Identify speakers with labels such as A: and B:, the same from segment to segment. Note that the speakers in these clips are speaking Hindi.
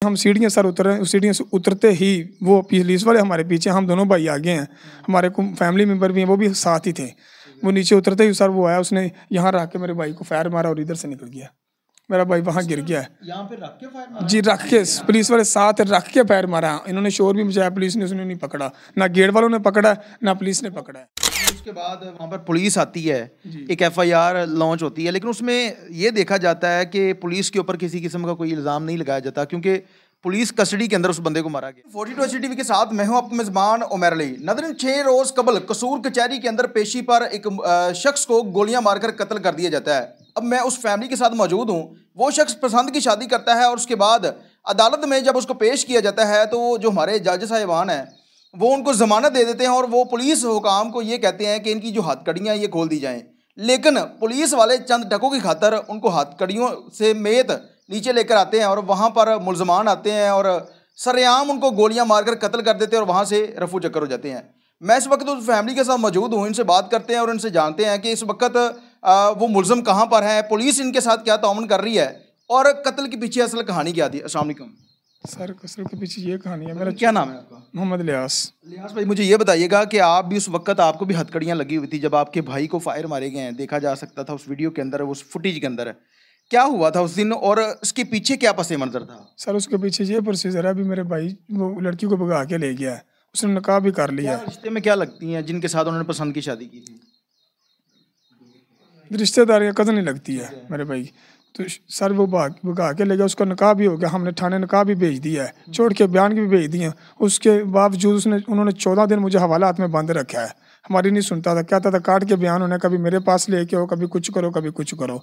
A: हम सीढ़ियाँ सर उतर रहे हैं, सीढ़ियों से उतरते ही वो पुलिस वाले हमारे पीछे, हम दोनों भाई आगे हैं, हमारे फैमिली मेम्बर भी हैं, वो भी साथ ही थे। वो नीचे उतरते ही सर वो आया, उसने यहाँ रख के मेरे भाई को फायर मारा और इधर से निकल गया। मेरा भाई वहाँ गिर गया है।
B: यहाँ पे रख के फायर मारा?
A: जी, रख के, पुलिस वाले साथ रख के फायर मारा। इन्होंने शोर भी मचाया, पुलिस ने उसने नहीं पकड़ा, ना गेट वालों ने पकड़ा ना पुलिस ने पकड़ा है।
B: उसके बाद वहाँ पर पुलिस आती है, एक FIR लॉन्च होती है, लेकिन उसमें ये देखा जाता है कि पुलिस के ऊपर किसी किस्म का कोई इल्ज़ाम नहीं लगाया जाता, क्योंकि पुलिस कस्टडी के अंदर उस बंदे को मारा गया। 42 HTV के साथ मैं हूं आपका मेज़बान उमर अली। नाज़रीन, 6 रोज़ कबल कसूर कचहरी के अंदर पेशी पर एक शख्स को गोलियां मारकर कत्ल कर दिया जाता है। अब मैं उस फैमिली के साथ मौजूद हूं। वो शख्स पसंद की शादी करता है और उसके बाद अदालत में जब उसको पेश किया जाता है तो जो हमारे जज साहिबान हैं वो उनको ज़मानत दे देते हैं और वो पुलिस हुकाम को ये कहते हैं कि इनकी जो हथकड़ियाँ ये खोल दी जाएँ। लेकिन पुलिस वाले चंद टकों की खातर उनको हथकड़ियों से मेत नीचे लेकर आते हैं और वहाँ पर मुल्ज़मान आते हैं और सरेआम उनको गोलियां मारकर कत्ल कर देते हैं और वहाँ से रफू चक्कर हो जाते हैं। मैं इस वक्त उस फैमिली के साथ मौजूद हूँ, इनसे बात करते हैं और इनसे जानते हैं कि इस वक्त वो मुल्ज़म कहाँ पर है, पुलिस इनके साथ क्या ताउन कर रही है और कत्ल के पीछे असल कहानी क्या थी। अस्सलाम वालेकुम
A: सर, कत्ल के पीछे ये कहानी है। मेरा
B: क्या नाम है आपका?
A: मोहम्मद लियास।
B: लियास भाई, मुझे ये बताइएगा कि आप भी उस वक्त, आपको भी हथकड़ियाँ लगी हुई थी जब आपके भाई को फायर मारे गए हैं, देखा जा सकता था उस वीडियो के अंदर, उस फुटेज के अंदर। क्या हुआ था उस दिन और इसके पीछे क्या पस मंजर था?
A: सर, उसके पीछे ये प्रोसीजर है। अभी मेरे भाई वो लड़की को भगा के ले गया है, उसने निकाह भी कर लिया।
B: रिश्ते में क्या लगती हैं जिनके साथ उन्होंने पसंद की शादी की थी?
A: रिश्तेदारी कदर नहीं लगती है मेरे भाई। तो सर वो भगा के ले गया, उसका निकाह भी हो गया, हमने थाने निकाह भी भेज दिया है, छोड़ के बयान भी भेज दिए। उसके बावजूद उन्होंने 14 दिन मुझे हवालात में बंद रखा है। हमारी नहीं सुनता था, कहता था काट के बयान होने, कभी मेरे पास लेके आओ, कभी कुछ करो कभी कुछ करो।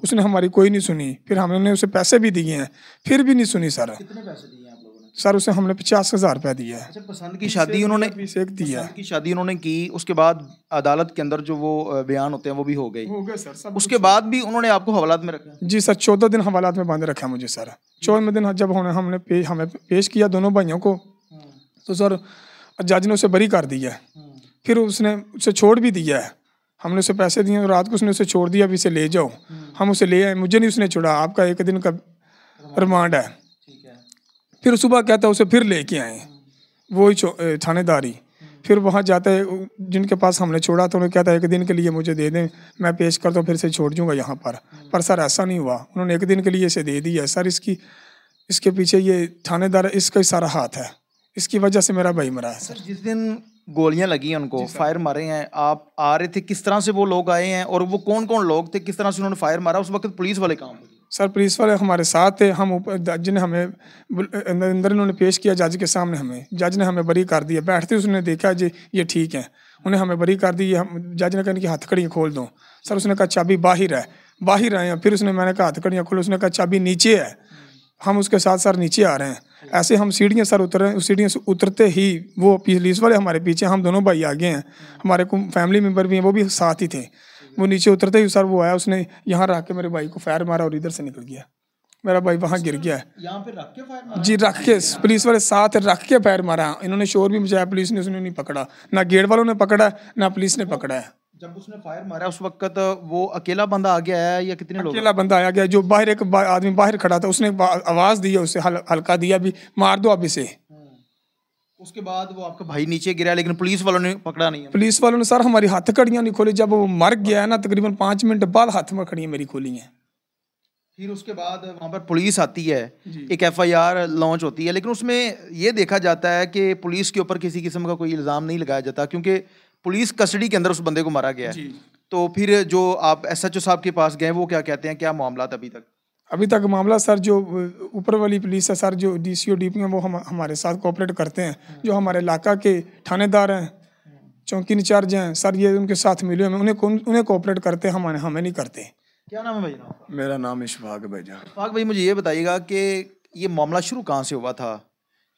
A: उसने हमारी कोई नहीं सुनी। फिर हमने उसे पैसे भी दिए हैं, फिर भी नहीं सुनी सर।
B: कितने पैसे दिए आप लोगों ने?
A: सर, उसे हमने 50,000 रुपया दिया है।
B: अच्छा, पसंद की शादी उन्होंने की, उसके बाद अदालत के अंदर जो वो बयान होते हैं वो भी हो गए
A: सर। सब
B: उसके बाद भी उन्होंने आपको हवालात में रखा?
A: जी सर, 14 दिन हवालात में बंद रखा मुझे सर। 14वें दिन जब हमने हमें पेश किया दोनों भाइयों को, तो सर जज ने उसे बरी कर दिया। फिर उसने उसे छोड़ भी दिया है। हमने उसे पैसे दिए, रात को उसने उसे छोड़ दिया, अभी इसे ले जाओ। हम उसे ले आए, मुझे नहीं उसने छोड़ा, आपका 1 दिन का रिमांड है। फिर सुबह कहता है उसे फिर लेके आए वही थानेदारी। फिर वहाँ जाता है, जिनके पास हमने छोड़ा तो उन्हें कहता है 1 दिन के लिए मुझे दे दें, मैं पेश करता हूँ, फिर से छोड़ दूँगा यहाँ पर सर ऐसा नहीं हुआ। उन्होंने 1 दिन के लिए इसे दे दिया। सर, इसके पीछे ये थानेदार, इसका ही सारा हाथ है। इसकी वजह से मेरा भाई मरा है सर।
B: जिस दिन गोलियां लगी उनको, फायर मारे हैं, आप आ रहे थे, किस तरह से वो लोग आए हैं और वो कौन कौन लोग थे, किस तरह से उन्होंने फायर मारा? उस वक्त पुलिस वाले कहाँ थे?
A: सर, पुलिस वाले हमारे साथ थे। हम ऊपर, जज ने हमें अंदर इन्होंने पेश किया जज के सामने, हमें जज ने हमें बरी कर दिया। बैठते उसने देखा जी ये ठीक है, उन्हें हमें बरी कर दी। हम जज ने कहा कि हथकड़ियाँ खोल दो। सर, उसने कहा चाबी बाहर है, बाहर आए हैं। फिर मैंने कहा हथकड़ियाँ खोलो, उसने कहा चाबी नीचे है। हम उसके साथ सर नीचे आ रहे हैं। ऐसे हम सीढ़ियाँ सर उतर रहे हैं, सीढ़ियों से उतरते ही वो पुलिस वाले हमारे पीछे, हम दोनों भाई आगे हैं, हमारे फैमिली मेम्बर भी हैं, वो भी साथ ही थे। वो नीचे उतरते ही सर वो आया, उसने यहाँ रख के मेरे भाई को फायर मारा और इधर से निकल गया। मेरा भाई वहाँ गिर गया है।
B: यहाँ पे रख के फायर मारा?
A: जी, रख के, पुलिस वाले साथ रख के फायर मारा। इन्होंने शोर भी मचाया, पुलिस ने उसने नहीं पकड़ा, ना गेट वालों ने पकड़ा ना पुलिस ने पकड़ा है।
B: जब उसने फायर मारा उस वक्त वो अकेला बंदा आ गया है या कितने लोग?
A: अकेला बंदा आया गया, जो बाहर एक आदमी बाहर खड़ा था, उसने आवाज़ दी है, उसे हल्का दिया भी, मार दो अब इसे।
B: उसके बाद वो आपका भाई नीचे गिरा, लेकिन पुलिस वालों ने पकड़ा नहीं है?
A: पुलिस वालों ने सर हमारी हथकड़ियाँ नहीं खोली। जब वो मर गया है ना, तकरीबन 5 मिनट बाद हथकड़ियाँ मेरी खोली हैं।
B: फिर उसके बाद वहाँ पर पुलिस आती है, एक FIR लॉन्च होती है, लेकिन उसमें ये देखा जाता है कि पुलिस के ऊपर किसी किस्म का कोई इल्ज़ाम नहीं लगाया जाता, क्योंकि पुलिस कस्टडी के अंदर उस बंदे को मारा गया है। तो फिर जो आप SHO साहब के पास गए, वो क्या कहते हैं, क्या मामला था
A: अभी तक मामला? सर, जो ऊपर वाली पुलिस है सर, जो DCO DP हैं, वो हमारे साथ कोऑपरेट करते हैं। जो हमारे इलाका के थानेदार हैं, चौकी इंचार्ज हैं सर, ये उनके साथ मिले हुए, उन्हें कोऑपरेट करते हैं, हमें नहीं करते।
B: क्या नाम है भाई?
C: मेरा नाम इशफाक है भाईजान।
B: इशफाक भाई, मुझे ये बताइएगा कि ये मामला शुरू कहाँ से हुआ था?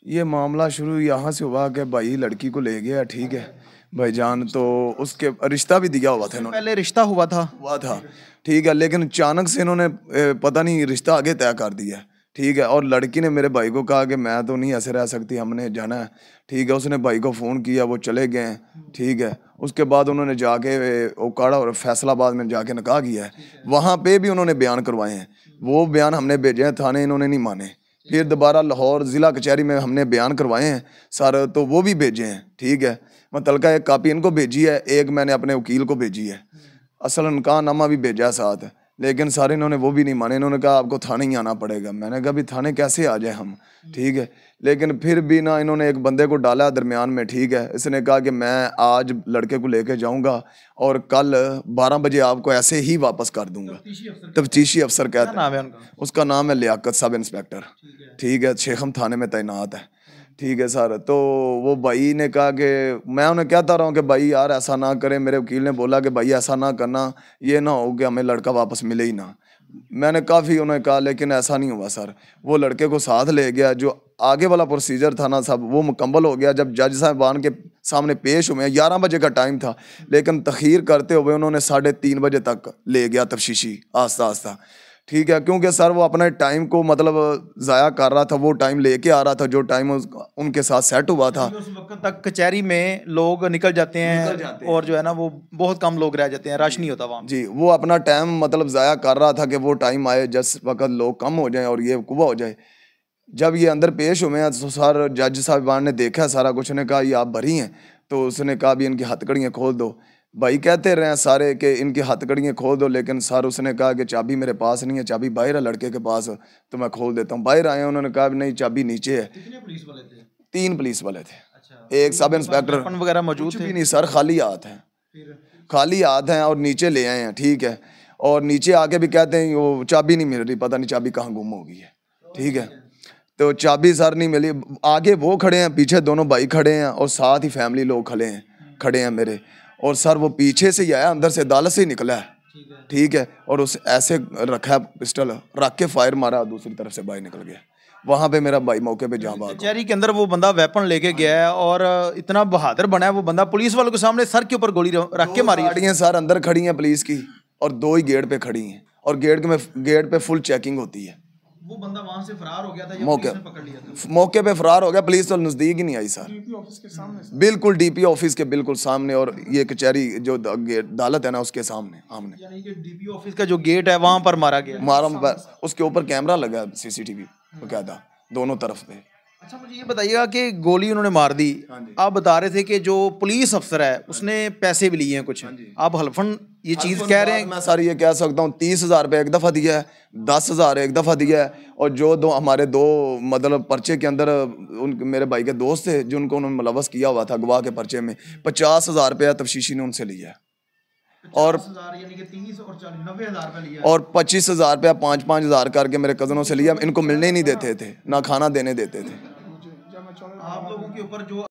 C: ये मामला शुरू यहाँ से हुआ कि भाई लड़की को ले गया, ठीक है भाईजान, तो उसके रिश्ता भी दिया हुआ था इन्होंने।
B: पहले रिश्ता हुआ था,
C: ठीक है, लेकिन अचानक से इन्होंने पता नहीं रिश्ता आगे तय कर दिया, ठीक है। और लड़की ने मेरे भाई को कहा कि मैं तो नहीं ऐसे रह सकती, हमने जाना है, ठीक है। उसने भाई को फ़ोन किया, वो चले गए, ठीक है। उसके बाद उन्होंने जाके ओकाड़ा और फैसलाबाद में जाके निकाह किया है। वहाँ पे भी उन्होंने बयान करवाए हैं, वो बयान हमने भेजे हैं थाने, इन्होंने नहीं माने, फिर दोबारा लाहौर ज़िला कचहरी में हमने बयान करवाए हैं सर, तो वो भी भेजे हैं। ठीक है, मुतलका एक कापी इनको भेजी है, एक मैंने अपने वकील को भेजी है, असल निकाहनामा भी भेजा है साथ, लेकिन सारे इन्होंने वो भी नहीं माने। इन्होंने कहा आपको थाने ही आना पड़ेगा। मैंने कहा भी थाने कैसे आ जाए हम, ठीक है। लेकिन फिर भी ना इन्होंने एक बंदे को डाला दरमियान में, ठीक है। इसने कहा कि मैं आज लड़के को लेके जाऊंगा और कल 12 बजे आपको ऐसे ही वापस कर दूंगा। तफ्तीशी अफसर कहते हैं, उसका नाम है लियाकत सब इंस्पेक्टर, ठीक है, शेखम थाने में तैनात है। ठीक है सर, तो वो भाई ने कहा कि मैं उन्हें कहता रहा हूँ कि भाई यार ऐसा ना करें। मेरे वकील ने बोला कि भाई ऐसा ना करना, ये ना हो कि हमें लड़का वापस मिले ही ना। मैंने काफ़ी उन्हें कहा, लेकिन ऐसा नहीं हुआ सर। वो लड़के को साथ ले गया, जो आगे वाला प्रोसीजर था ना साहब वो मुकम्मल हो गया। जब जज साहबान के सामने पेश हुए, 11 बजे का टाइम था, लेकिन तखीर करते हुए उन्होंने 3:30 बजे तक ले गया तफ्तीशी आस्ता आस्ता। ठीक है, क्योंकि सर वो अपने टाइम को मतलब ज़ाया कर रहा था, वो टाइम लेके आ रहा था जो टाइम उनके साथ सेट हुआ था।
B: उस वक्त तक कचहरी में लोग निकल जाते हैं और जो है ना वो बहुत कम लोग रह जाते हैं, रश नहीं होता वहाँ
C: जी। वो अपना टाइम मतलब ज़ाया कर रहा था कि वो टाइम आए जिस वक्त लोग कम हो जाएं और ये कुबा हो जाए। जब ये अंदर पेश हुए हैं तो सर जज साहबान ने देखा सारा कुछ, ने कहा ये आप भरी हैं, तो उसने कहा भी इनकी हथकड़ियाँ खोल दो। भाई कहते रहे सारे कि इनकी हथकड़ियाँ खोल दो, लेकिन सर उसने कहा कि चाबी मेरे पास नहीं है, चाबी बाहर है लड़के के पास, तो मैं खोल देता हूँ। बाहर आए, उन्होंने कहा नहीं चाबी नीचे है।
B: कितने पुलिस वाले थे?
C: 3 पुलिस वाले थे।
B: अच्छा,
C: एक सब इंस्पेक्टर
B: वगैरह मौजूद
C: भी नहीं सर, खाली हाथ हैं, खाली हाथ हैं और नीचे ले आए हैं। ठीक है, और नीचे आके भी कहते हैं वो चाबी नहीं मिल रही, पता नहीं चाबी कहाँ गुम हो गई है। ठीक है, तो चाबी सर नहीं मिली। आगे वो खड़े हैं, पीछे दोनों भाई खड़े हैं और साथ ही फैमिली लोग खड़े हैं मेरे। और सर वो पीछे से ही आया, अंदर से अदालत से ही निकला है। ठीक है, और उस ऐसे रखा पिस्टल रख के फायर मारा, दूसरी तरफ से भाई निकल गया। वहाँ पे मेरा भाई मौके पे जाँ भाग।
B: कचहरी के अंदर वो बंदा वेपन लेके गया है और इतना बहादुर बना है वो बंदा, पुलिस वालों के सामने सर के ऊपर गोली रख के मारी।
C: गाड़ियाँ सर अंदर खड़ी हैं पुलिस की और 2 ही गेट पे खड़ी हैं, और गेट पे फुल चेकिंग होती है।
B: वो बंदा वहां से फरार हो गया था या पुलिस ने पकड़ लिया था?
C: मौके पे फरार हो गया, पुलिस तो नजदीक ही नहीं आई सर।
A: डीपी ऑफिस के सामने
C: बिल्कुल डीपी ऑफिस के बिल्कुल सामने, और ये कचहरी जो अदालत है ना उसके सामने आमने।
B: यानी कि डीपी ऑफिस का जो गेट है वहां पर मारा गया।
C: उसके ऊपर कैमरा लगा है, सीसीटीवी बकायदा दोनों तरफ पे।
B: अच्छा, मुझे ये बताइएगा कि गोली उन्होंने मार दी, आप बता रहे थे कि जो पुलिस अफसर है उसने पैसे भी लिए हैं कुछ, आप हल्फन ये चीज कह रहे हैं?
C: मैं सर ये कह सकता हूँ 30,000 रुपये एक दफ़ा दिया है, 10,000 एक दफ़ा दिया है, और जो हमारे दो मतलब पर्चे के अंदर मेरे भाई के दोस्त थे जिनको उन्होंने मुलवस किया हुआ था गवाह के पर्चे में, 50,000 रुपया तफ्तीशी ने उनसे लिया है। और
B: 30 और 90,000 रुपया लिया,
C: और 25,000 रुपया 5-5 हज़ार करके मेरे कज़नों से लिया। इनको मिलने ही नहीं देते थे, ना खाना देने देते थे।
B: आप लोगों के ऊपर जो